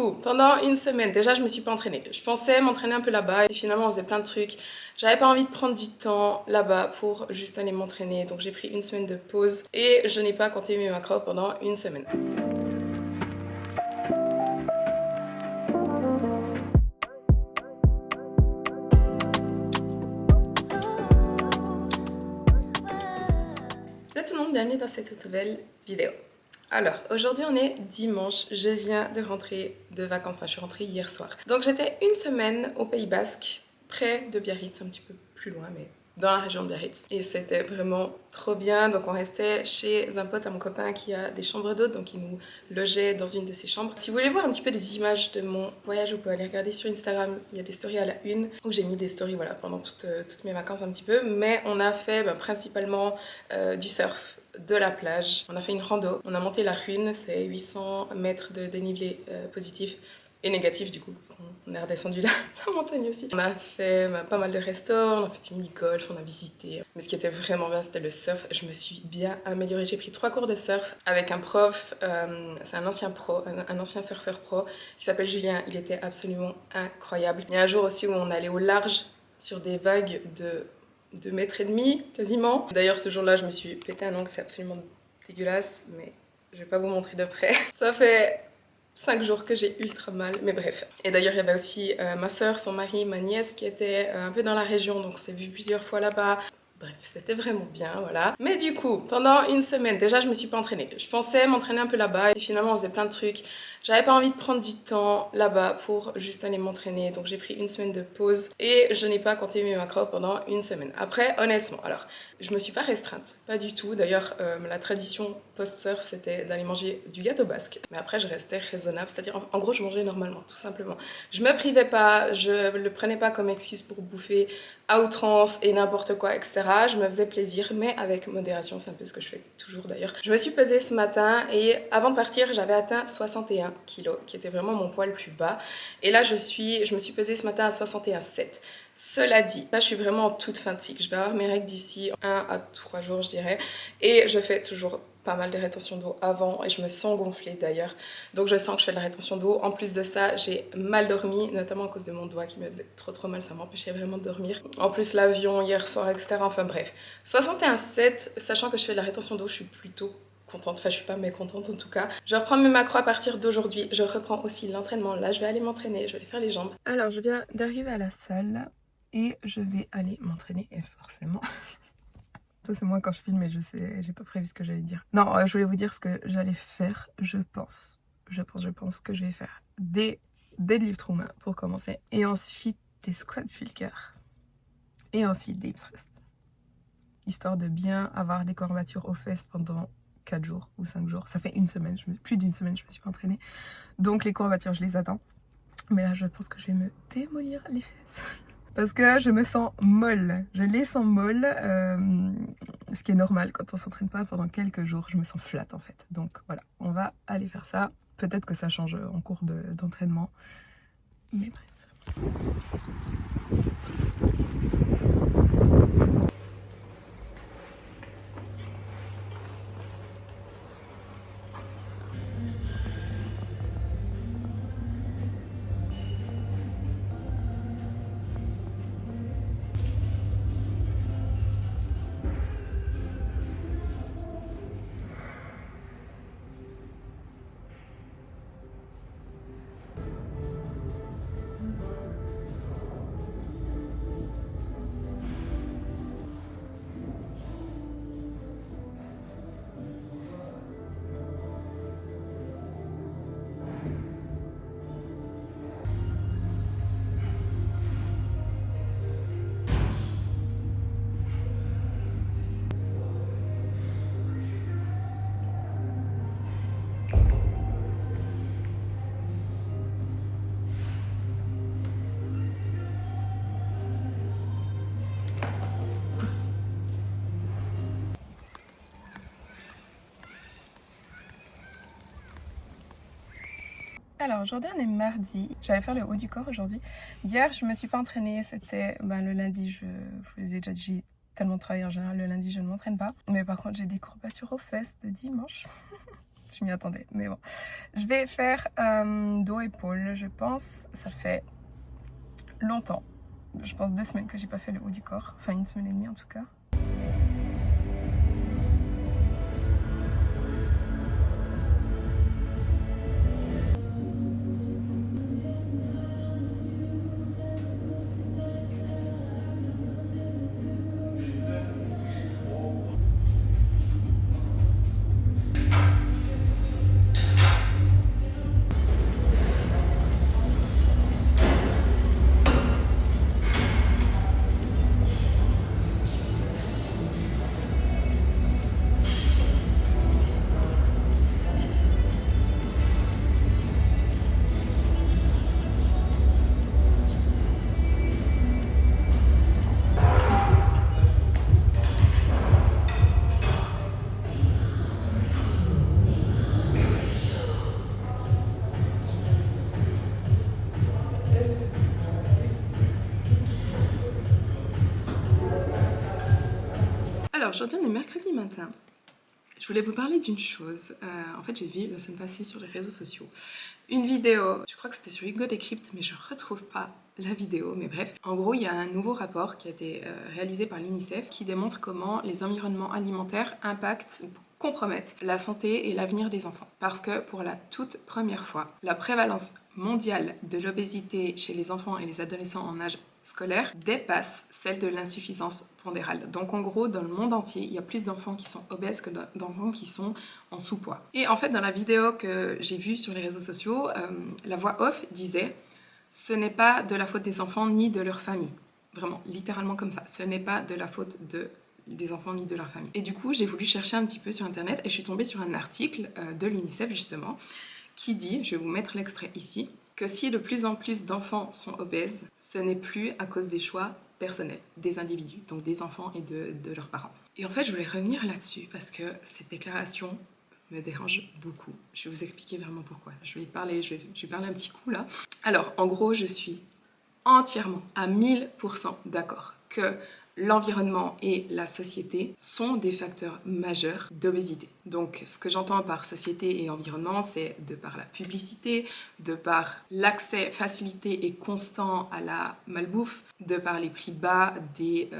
coup, pendant une semaine, déjà je me suis pas entraînée. Je pensais m'entraîner un peu là-bas et finalement on faisait plein de trucs. J'avais pas envie de prendre du temps là-bas pour juste aller m'entraîner. Donc j'ai pris une semaine de pause et je n'ai pas compté mes macros pendant une semaine. Hello tout le monde, bienvenue dans cette nouvelle vidéo. Alors, aujourd'hui on est dimanche, je viens de rentrer de vacances, enfin je suis rentrée hier soir. Donc j'étais une semaine au Pays Basque, près de Biarritz, un petit peu plus loin, mais dans la région de Biarritz. Et c'était vraiment trop bien, donc on restait chez un pote à mon copain qui a des chambres d'hôtes, donc il nous logeait dans une de ses chambres. Si vous voulez voir un petit peu des images de mon voyage, vous pouvez aller regarder sur Instagram, il y a des stories à la une, où j'ai mis des stories voilà, pendant toutes mes vacances un petit peu, mais on a fait principalement du surf, de la plage. On a fait une rando, on a monté la Rhune, c'est 800 mètres de dénivelé positif et négatif du coup. On est redescendu la montagne aussi. On a fait pas mal de restos, on a fait du mini-golf, on a visité. Mais ce qui était vraiment bien, c'était le surf. Je me suis bien améliorée. J'ai pris 3 cours de surf avec un prof, c'est un ancien pro, un ancien surfeur pro qui s'appelle Julien. Il était absolument incroyable. Il y a un jour aussi où on allait au large sur des vagues de 2,5 m quasiment. D'ailleurs ce jour-là je me suis pété un ongle, c'est absolument dégueulasse, mais je vais pas vous montrer de près. Ça fait 5 jours que j'ai ultra mal, mais bref. Et d'ailleurs il y avait aussi ma soeur, son mari, ma nièce qui était un peu dans la région, donc on s'est vu plusieurs fois là-bas. Bref, c'était vraiment bien, voilà. Mais du coup, pendant une semaine, déjà je me suis pas entraînée. Je pensais m'entraîner un peu là-bas et finalement on faisait plein de trucs. J'avais pas envie de prendre du temps là-bas pour juste aller m'entraîner, donc j'ai pris une semaine de pause et je n'ai pas compté mes macros pendant une semaine. Après, honnêtement, alors, je me suis pas restreinte, pas du tout. D'ailleurs, la tradition post-surf, c'était d'aller manger du gâteau basque. Mais après, je restais raisonnable, c'est-à-dire, en gros, je mangeais normalement, tout simplement. Je me privais pas, je le prenais pas comme excuse pour bouffer à outrance et n'importe quoi, etc. Je me faisais plaisir, mais avec modération, c'est un peu ce que je fais toujours d'ailleurs. Je me suis pesée ce matin et avant de partir, j'avais atteint 61 kilos, qui était vraiment mon poids le plus bas. Et là, je me suis pesée ce matin à 61,7. Cela dit, là, je suis vraiment en toute fin de cycle. Je vais avoir mes règles d'ici 1 à 3 jours, je dirais. Et je fais toujours pas mal de rétention d'eau avant et je me sens gonflée d'ailleurs. Donc je sens que je fais de la rétention d'eau. En plus de ça, j'ai mal dormi, notamment à cause de mon doigt qui me faisait trop mal. Ça m'empêchait vraiment de dormir. En plus, l'avion hier soir, etc. Enfin bref. 61,7, sachant que je fais de la rétention d'eau, je suis plutôt contente, enfin je suis pas mécontente en tout cas. Je reprends mes macros à partir d'aujourd'hui, je reprends aussi l'entraînement. Là je vais aller m'entraîner, je vais aller faire les jambes. Alors je viens d'arriver à la salle et je vais aller m'entraîner et forcément... Ça c'est moi quand je filme et je sais, j'ai pas prévu ce que j'allais dire. Non, je voulais vous dire ce que j'allais faire, je pense que je vais faire des deadlifts roumains pour commencer et ensuite des squats pulcars et ensuite des hips thrust. Histoire de bien avoir des courbatures aux fesses pendant 4 jours ou 5 jours. Ça fait une semaine, plus d'une semaine, je me suis pas entraînée. Donc les courbatures, je les attends. Mais là, je pense que je vais me démolir les fesses. Parce que je me sens molle. Je les sens molles. Ce qui est normal quand on s'entraîne pas pendant quelques jours. Je me sens flat en fait. Donc voilà, on va aller faire ça. Peut-être que ça change en cours d'entraînement. Mais bref. Alors aujourd'hui on est mardi, j'allais faire le haut du corps aujourd'hui. Hier je me suis pas entraînée, c'était le lundi, je vous ai déjà dit, j'ai tellement travaillé en général, le lundi je ne m'entraîne pas. Mais par contre j'ai des courbatures aux fesses de dimanche. je m'y attendais, mais bon. Je vais faire dos-épaule, je pense. Ça fait longtemps. Je pense 2 semaines que j'ai pas fait le haut du corps. Enfin, 1 semaine et demie en tout cas. Alors, aujourd'hui on est mercredi matin. Je voulais vous parler d'une chose. En fait, j'ai vu la semaine passée sur les réseaux sociaux une vidéo, je crois que c'était sur Hugo Décrypte, mais je retrouve pas la vidéo, mais bref. En gros, il y a un nouveau rapport qui a été réalisé par l'UNICEF qui démontre comment les environnements alimentaires impactent ou compromettent la santé et l'avenir des enfants. Parce que pour la toute première fois, la prévalence mondiale de l'obésité chez les enfants et les adolescents en âge scolaire dépasse celle de l'insuffisance pondérale. Donc en gros, dans le monde entier, il y a plus d'enfants qui sont obèses que d'enfants qui sont en sous-poids. Et en fait, dans la vidéo que j'ai vue sur les réseaux sociaux, la voix off disait « Ce n'est pas de la faute des enfants ni de leur famille ». Vraiment, littéralement comme ça. Ce n'est pas de la faute des enfants ni de leur famille. Et du coup, j'ai voulu chercher un petit peu sur Internet et je suis tombée sur un article de l'UNICEF justement qui dit, je vais vous mettre l'extrait ici, que si de plus en plus d'enfants sont obèses, ce n'est plus à cause des choix personnels des individus, donc des enfants et de leurs parents. Et en fait, je voulais revenir là-dessus parce que cette déclaration me dérange beaucoup. Je vais vous expliquer vraiment pourquoi. Je vais parler un petit coup là. Alors, en gros, je suis entièrement, à 1000% d'accord que l'environnement et la société sont des facteurs majeurs d'obésité. Donc ce que j'entends par société et environnement, c'est de par la publicité, de par l'accès facilité et constant à la malbouffe, de par les prix bas des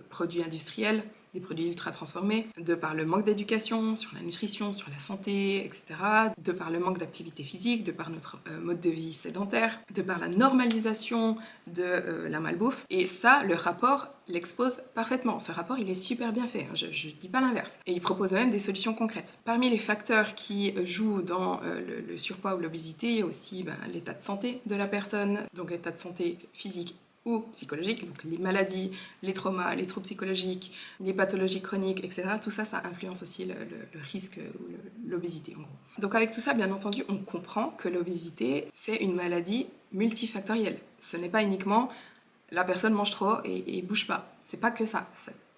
produits industriels, des produits ultra transformés, de par le manque d'éducation sur la nutrition, sur la santé, etc., de par le manque d'activité physique, de par notre mode de vie sédentaire, de par la normalisation de la malbouffe. Et ça, le rapport l'expose parfaitement. Ce rapport, il est super bien fait, hein, je ne dis pas l'inverse. Et il propose même des solutions concrètes. Parmi les facteurs qui jouent dans le surpoids ou l'obésité, il y a aussi l'état de santé de la personne, donc l'état de santé physique ou psychologique, donc les maladies, les traumas, les troubles psychologiques, les pathologies chroniques, etc. Tout ça, ça influence aussi le risque ou l'obésité en gros. Donc avec tout ça, bien entendu, on comprend que l'obésité, c'est une maladie multifactorielle. Ce n'est pas uniquement la personne mange trop et bouge pas. C'est pas que ça.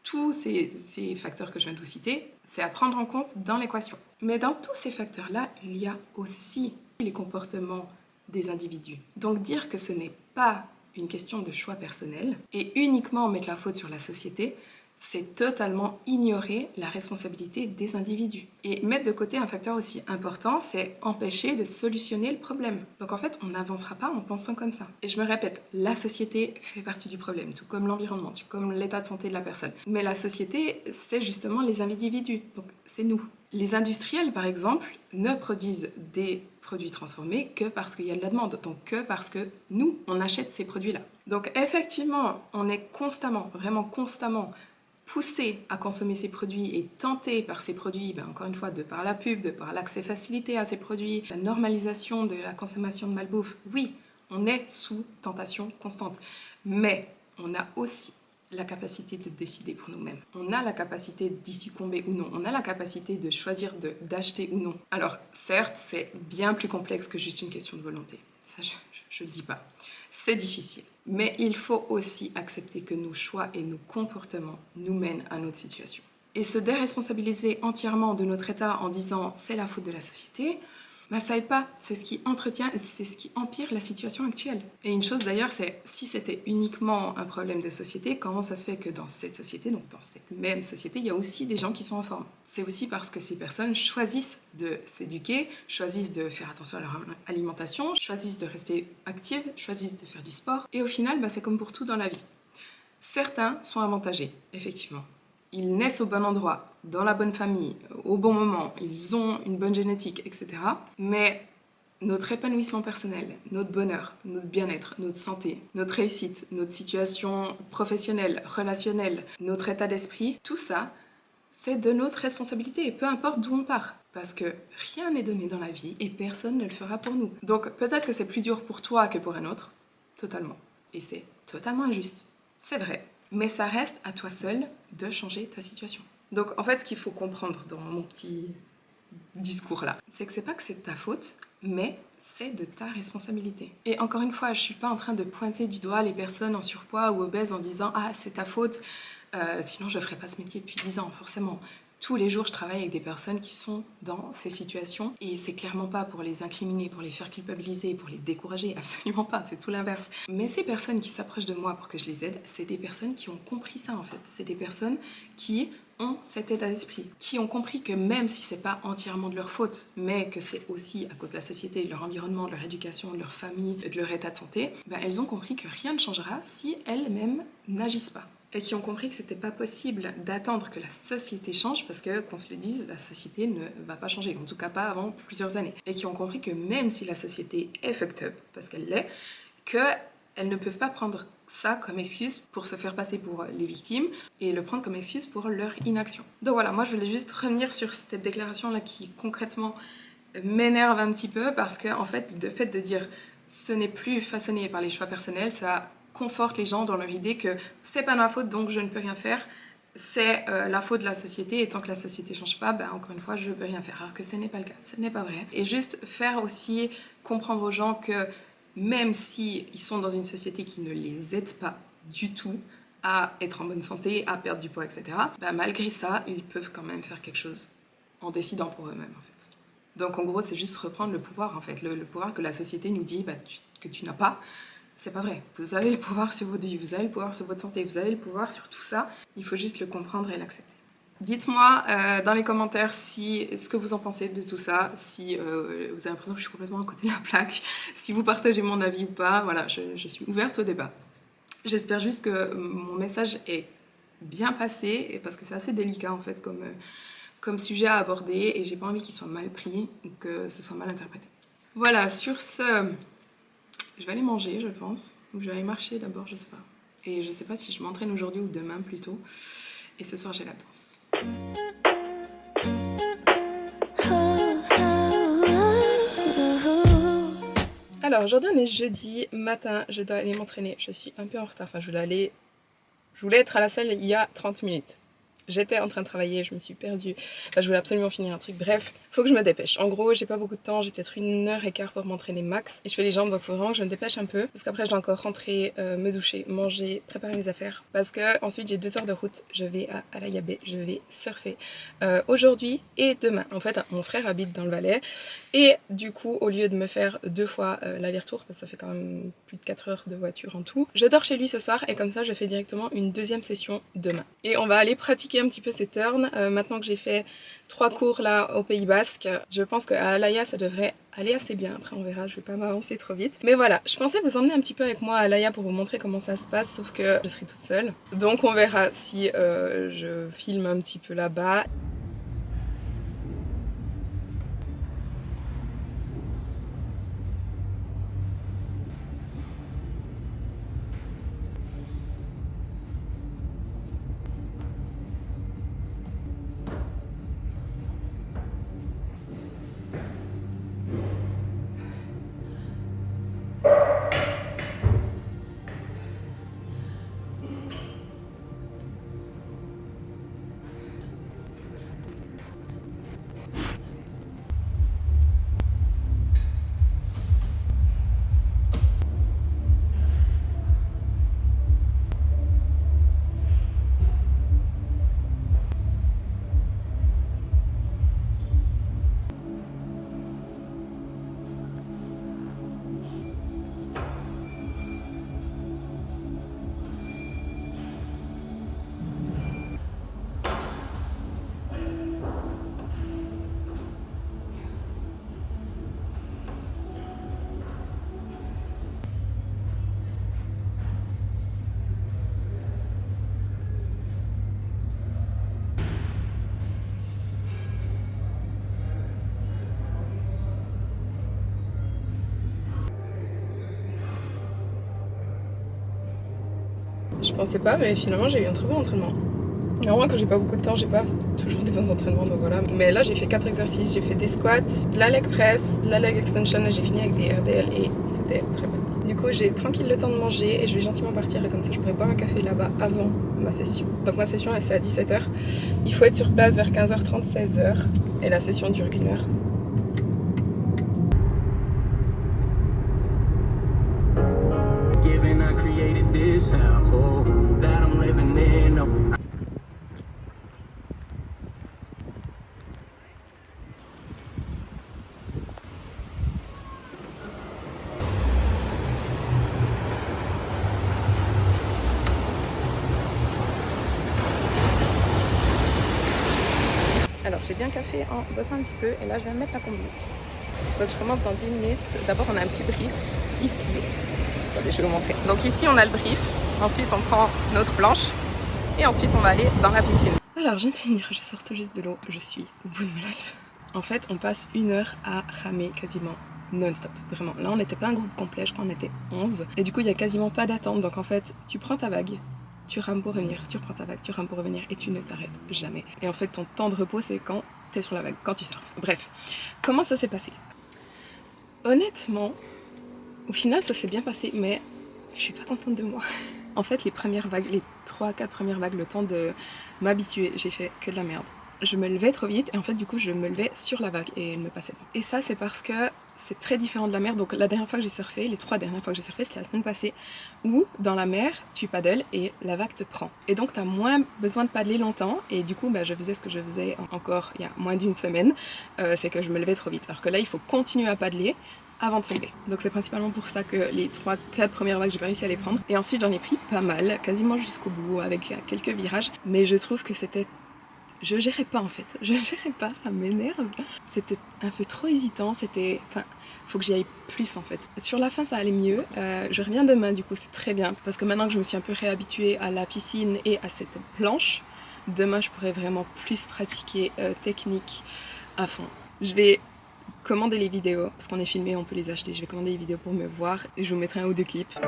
Tous ces facteurs que je viens de vous citer, c'est à prendre en compte dans l'équation. Mais dans tous ces facteurs-là, il y a aussi les comportements des individus. Donc dire que ce n'est pas une question de choix personnel et uniquement mettre la faute sur la société, c'est totalement ignorer la responsabilité des individus. Et mettre de côté un facteur aussi important, c'est empêcher de solutionner le problème. Donc en fait, on n'avancera pas en pensant comme ça. Et je me répète, la société fait partie du problème, tout comme l'environnement, tout comme l'état de santé de la personne. Mais la société, c'est justement les individus, donc c'est nous. Les industriels, par exemple, ne produisent des produits transformés que parce qu'il y a de la demande, donc que parce que nous, on achète ces produits-là. Donc effectivement, on est constamment, vraiment constamment, poussé à consommer ces produits et tenté par ces produits, encore une fois, de par la pub, de par l'accès facilité à ces produits, la normalisation de la consommation de malbouffe, oui, on est sous tentation constante. Mais on a aussi la capacité de décider pour nous-mêmes. On a la capacité d'y succomber ou non. On a la capacité de choisir d'acheter ou non. Alors, certes, c'est bien plus complexe que juste une question de volonté. Ça, je le dis pas. C'est difficile. Mais il faut aussi accepter que nos choix et nos comportements nous mènent à notre situation. Et se déresponsabiliser entièrement de notre état en disant « c'est la faute de la société », bah ça aide pas. C'est ce qui entretient, c'est ce qui empire la situation actuelle. Et une chose d'ailleurs, c'est si c'était uniquement un problème de société, comment ça se fait que dans cette société, donc dans cette même société, il y a aussi des gens qui sont en forme? C'est aussi parce que ces personnes choisissent de s'éduquer, choisissent de faire attention à leur alimentation, choisissent de rester actives, choisissent de faire du sport. Et au final, bah, c'est comme pour tout dans la vie. Certains sont avantagés, effectivement. Ils naissent au bon endroit, dans la bonne famille, au bon moment, ils ont une bonne génétique, etc. Mais notre épanouissement personnel, notre bonheur, notre bien-être, notre santé, notre réussite, notre situation professionnelle, relationnelle, notre état d'esprit, tout ça, c'est de notre responsabilité, peu importe d'où on part. Parce que rien n'est donné dans la vie et personne ne le fera pour nous. Donc peut-être que c'est plus dur pour toi que pour un autre, totalement. Et c'est totalement injuste. C'est vrai. Mais ça reste à toi seul de changer ta situation. Donc en fait, ce qu'il faut comprendre dans mon petit discours là, c'est que c'est de ta faute, mais c'est de ta responsabilité. Et encore une fois, je suis pas en train de pointer du doigt les personnes en surpoids ou obèses en disant « Ah, c'est ta faute, sinon je ferais pas ce métier depuis 10 ans, forcément ». Tous les jours, je travaille avec des personnes qui sont dans ces situations et c'est clairement pas pour les incriminer, pour les faire culpabiliser, pour les décourager, absolument pas, c'est tout l'inverse. Mais ces personnes qui s'approchent de moi pour que je les aide, c'est des personnes qui ont compris ça en fait. C'est des personnes qui ont cet état d'esprit, qui ont compris que même si c'est pas entièrement de leur faute, mais que c'est aussi à cause de la société, de leur environnement, de leur éducation, de leur famille, de leur état de santé, ben elles ont compris que rien ne changera si elles-mêmes n'agissent pas. Et qui ont compris que c'était pas possible d'attendre que la société change parce que, qu'on se le dise, la société ne va pas changer, en tout cas pas avant plusieurs années. Et qui ont compris que même si la société est fucked up, parce qu'elle l'est, qu'elles ne peuvent pas prendre ça comme excuse pour se faire passer pour les victimes et le prendre comme excuse pour leur inaction. Donc voilà, moi je voulais juste revenir sur cette déclaration-là qui concrètement m'énerve un petit peu parce que en fait, le fait de dire ce n'est plus façonné par les choix personnels, ça conforte les gens dans leur idée que c'est pas ma faute donc je ne peux rien faire, c'est la faute de la société et tant que la société change pas, ben encore une fois je peux rien faire, alors que ce n'est pas le cas, ce n'est pas vrai. Et juste faire aussi comprendre aux gens que même si ils sont dans une société qui ne les aide pas du tout à être en bonne santé, à perdre du poids, etc., ben malgré ça, ils peuvent quand même faire quelque chose en décidant pour eux-mêmes en fait. Donc en gros c'est juste reprendre le pouvoir en fait, le pouvoir que la société nous dit que tu n'as pas. C'est pas vrai. Vous avez le pouvoir sur votre vie, vous avez le pouvoir sur votre santé, vous avez le pouvoir sur tout ça. Il faut juste le comprendre et l'accepter. Dites-moi dans les commentaires ce que vous en pensez de tout ça, si vous avez l'impression que je suis complètement à côté de la plaque, si vous partagez mon avis ou pas. Voilà, je suis ouverte au débat. J'espère juste que mon message est bien passé, parce que c'est assez délicat en fait comme sujet à aborder, et j'ai pas envie qu'il soit mal pris ou que ce soit mal interprété. Voilà, sur ce... Je vais aller manger, je pense. Ou je vais aller marcher d'abord, je sais pas. Et je sais pas si je m'entraîne aujourd'hui ou demain plutôt. Et ce soir, j'ai la danse. Alors, aujourd'hui, on est jeudi matin. Je dois aller m'entraîner. Je suis un peu en retard. Enfin, je voulais être à la salle il y a 30 minutes. J'étais en train de travailler, je me suis perdue. Enfin, je voulais absolument finir un truc. Bref, faut que je me dépêche. En gros, j'ai pas beaucoup de temps, j'ai peut-être 1h15 pour m'entraîner max. Et je fais les jambes, donc faut vraiment que je me dépêche un peu. Parce qu'après, je dois encore rentrer, me doucher, manger, préparer mes affaires. Parce que ensuite, j'ai 2 heures de route. Je vais à Alayabé, je vais surfer aujourd'hui et demain. En fait, mon frère habite dans le Valais. Et du coup, au lieu de me faire 2 fois l'aller-retour, parce que ça fait quand même plus de 4 heures de voiture en tout, je dors chez lui ce soir et comme ça, je fais directement une deuxième session demain. Et on va aller pratiquer un petit peu ces turns. Maintenant que j'ai fait 3 cours là au Pays Basque, je pense qu'à Alaya ça devrait aller assez bien. Après on verra, je vais pas m'avancer trop vite. Mais voilà, je pensais vous emmener un petit peu avec moi à Alaya pour vous montrer comment ça se passe, sauf que je serai toute seule. Donc on verra si je filme un petit peu là-bas. Je pensais pas, mais finalement j'ai eu un très bon entraînement. Normalement quand j'ai pas beaucoup de temps, j'ai pas toujours des bons entraînements, donc voilà. Mais là j'ai fait 4 exercices, j'ai fait des squats, de la leg press, de la leg extension et j'ai fini avec des RDL et c'était très bien. Du coup j'ai tranquille le temps de manger et je vais gentiment partir et comme ça je pourrais boire un café là-bas avant ma session. Donc ma session c'est à 17h. Il faut être sur place vers 15h30, 16h et la session dure 1 heure. Alors j'ai bien café en bossant un petit peu et là je vais me mettre la combi. Donc je commence dans 10 minutes. D'abord on a un petit brief ici. Attendez, je vais vous montrer. Donc ici on a le brief, ensuite on prend notre planche et ensuite on va aller dans la piscine. Alors je viens de finir, je sors tout juste de l'eau, je suis au bout de ma life. En fait on passe 1 heure à ramer quasiment non-stop, vraiment. Là on n'était pas un groupe complet, je crois on était 11 et du coup il n'y a quasiment pas d'attente. Donc en fait tu prends ta vague, tu rames pour revenir, tu reprends ta vague, tu rames pour revenir et tu ne t'arrêtes jamais. Et en fait ton temps de repos c'est quand t'es sur la vague, quand tu surfes. Bref, comment ça s'est passé? Honnêtement, au final ça s'est bien passé mais je suis pas contente de moi. En fait les premières vagues, les 3-4 premières vagues, le temps de m'habituer, j'ai fait que de la merde. Je me levais trop vite et en fait du coup je me levais sur la vague et elle me passait pas. Et ça c'est parce que c'est très différent de la mer. Donc la dernière fois que j'ai surfé, les 3 dernières fois que j'ai surfé, c'était la semaine passée, où dans la mer tu paddles et la vague te prend. Et donc tu as moins besoin de paddler longtemps et du coup je faisais ce que je faisais encore il y a moins d'1 semaine, c'est que je me levais trop vite. Alors que là il faut continuer à paddler avant de se lever. Donc c'est principalement pour ça que les 3-4 premières vagues j'ai pas réussi à les prendre. Et ensuite j'en ai pris pas mal, quasiment jusqu'au bout avec quelques virages. Mais je trouve que c'était... Je gérais pas en fait, je gérais pas, ça m'énerve. C'était un peu trop hésitant, c'était... Enfin, faut que j'y aille plus en fait. Sur la fin ça allait mieux, je reviens demain du coup c'est très bien. Parce que maintenant que je me suis un peu réhabituée à la piscine et à cette planche, demain je pourrais vraiment plus pratiquer technique à fond. Je vais commander les vidéos, parce qu'on est filmé, on peut les acheter. Je vais commander les vidéos pour me voir et je vous mettrai 1 ou 2 clips.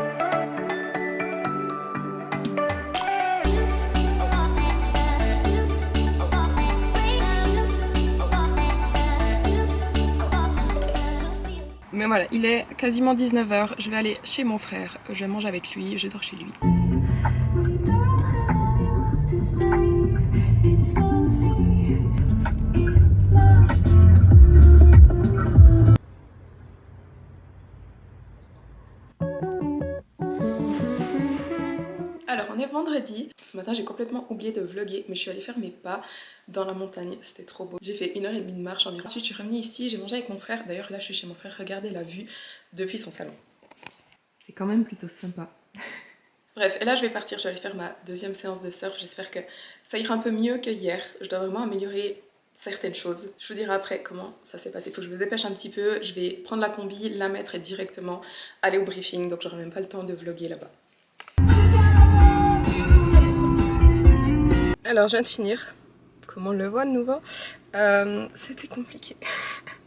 Mais voilà, il est quasiment 19h, je vais aller chez mon frère, je vais manger avec lui, je dors chez lui. Alors on est vendredi, ce matin j'ai complètement oublié de vlogger mais je suis allée faire mes pas dans la montagne, c'était trop beau. J'ai fait 1h30 de marche environ. Ensuite je suis revenue ici, j'ai mangé avec mon frère, d'ailleurs là je suis chez mon frère, regardez la vue depuis son salon. C'est quand même plutôt sympa. Bref, et là je vais partir, je vais aller faire ma 2e séance de surf, j'espère que ça ira un peu mieux que hier. Je dois vraiment améliorer certaines choses. Je vous dirai après comment ça s'est passé, il faut que je me dépêche un petit peu, je vais prendre la combi, la mettre et directement aller au briefing, donc j'aurai même pas le temps de vlogger là-bas. Alors je viens de finir, comme on le voit de nouveau, c'était compliqué.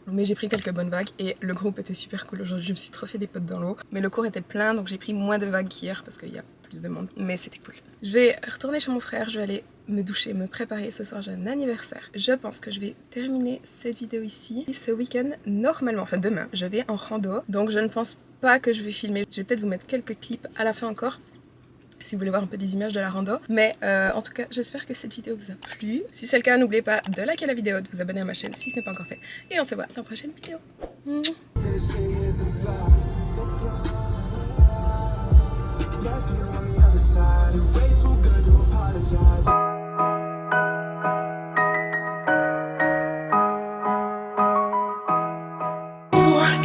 Mais j'ai pris quelques bonnes vagues et le groupe était super cool aujourd'hui, je me suis trop fait des potes dans l'eau. Mais le cours était plein donc j'ai pris moins de vagues qu'hier parce qu'il y a plus de monde, mais c'était cool. Je vais retourner chez mon frère, je vais aller me doucher, me préparer, ce soir j'ai un anniversaire. Je pense que je vais terminer cette vidéo ici. Ce week-end, normalement, enfin demain, je vais en rando, donc je ne pense pas que je vais filmer. Je vais peut-être vous mettre quelques clips à la fin encore, si vous voulez voir un peu des images de la rando. Mais en tout cas, j'espère que cette vidéo vous a plu. Si c'est le cas, n'oubliez pas de liker la vidéo, de vous abonner à ma chaîne si ce n'est pas encore fait. Et on se voit dans la prochaine vidéo.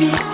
Yeah.